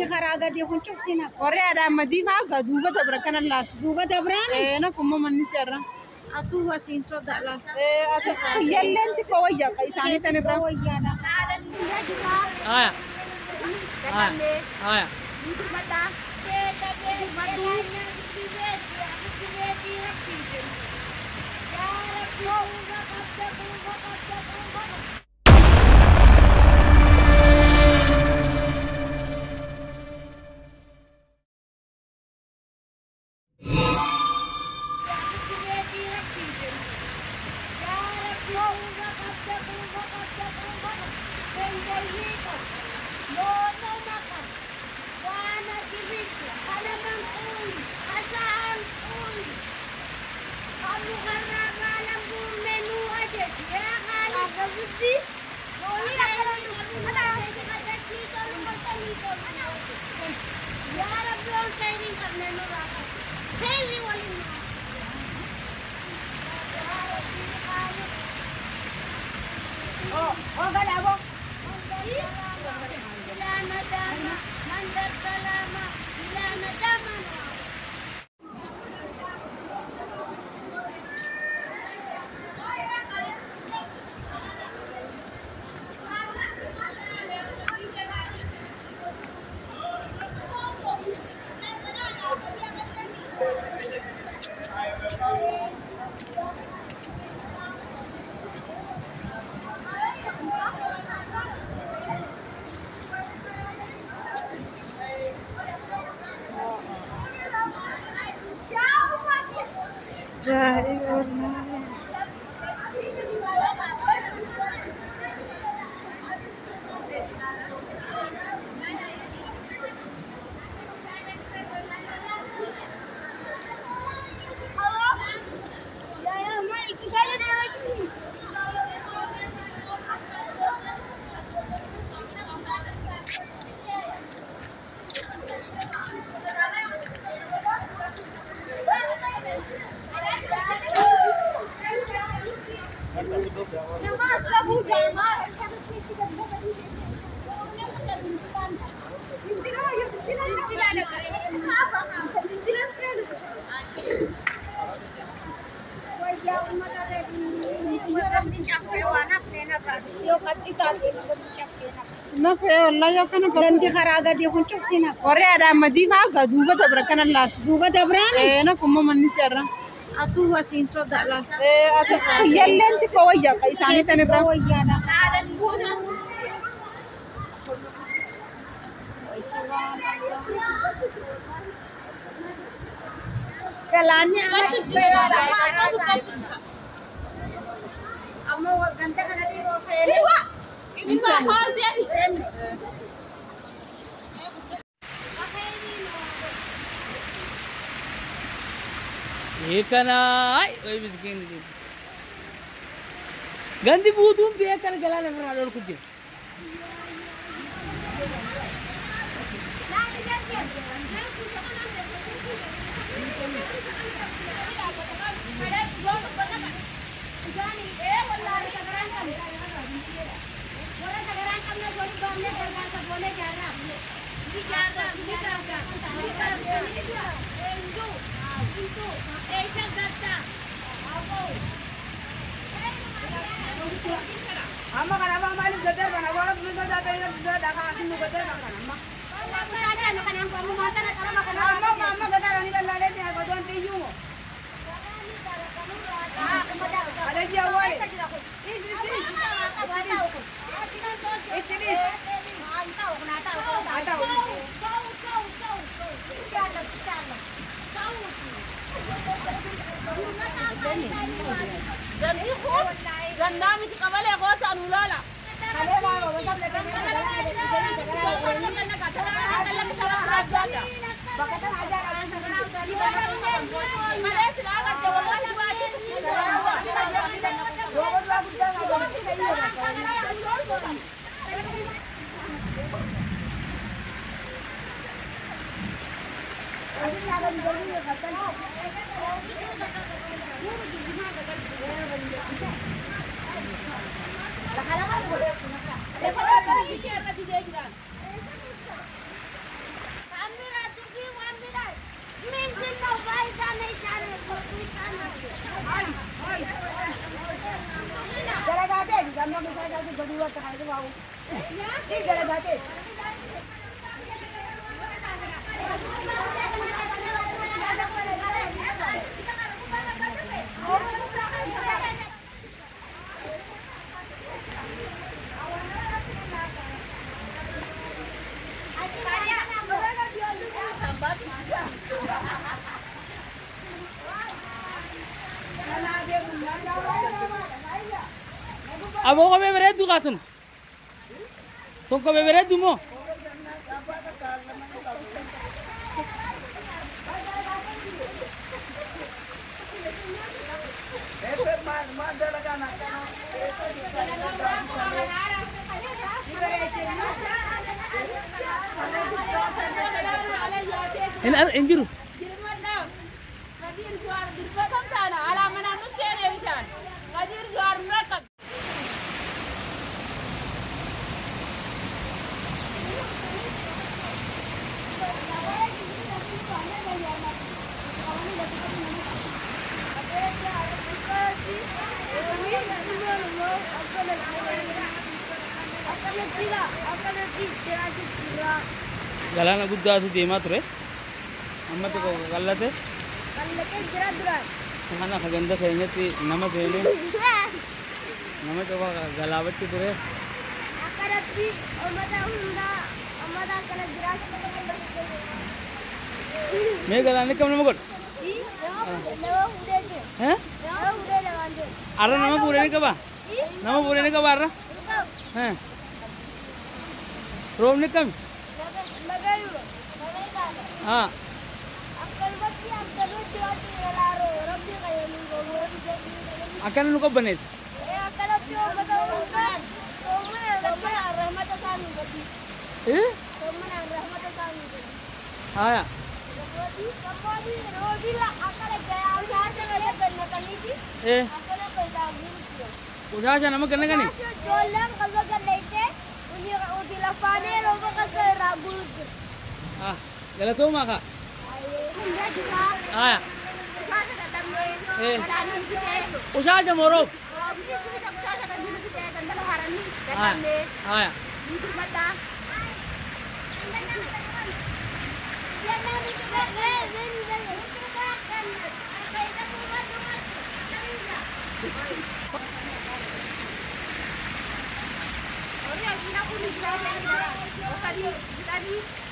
خراجة دي خون شفتينا وري ada madifa ga duba tabrakan Allah دوبة دبراني na kuma man sirra أتو وسين صدق لا ata yallen ti ko waya kai sani sani bra ويانا aya aya na fe wallahi kana دندي خراجة دي خون شفتينا وري ada madifa ga duba tabrakan Allah دوبة دبراني na kuma man sirra أتو وسين صدق لا ata yallen ti ko waya kai sani sani bra ويانا كلامي أما وقنت كنا دي روسيلي ekana ay oy miskin gandi butum be kan galana mara lor kujje Amma kana ba malum gadar bana wala mun da da ka akin mu gadar bana amma amma gadar ni balla le ta godon ti yu ada dia wale Gandami ti kabale ko sa anulala. आता खायचं भाऊ ठीक जरा जाते अब वो कभी बेरे तू कातुन तो कभी बेरे तू मो इंजरू Galana gudda su tema ture amma to gallate mana khaganda khayne ti nama pele nama to galawatti ture akarati amada hunda amada kala giras me galane kam nama god हैं अरे nama पूरे ने कब आ रहा हैं रोम ने कम हाँ अकल नुको बने हाँ उधर जाना मत करने का नहीं हाँ गलत हो माँ का हाँ उधर जा मोरो हाँ हाँ Tadi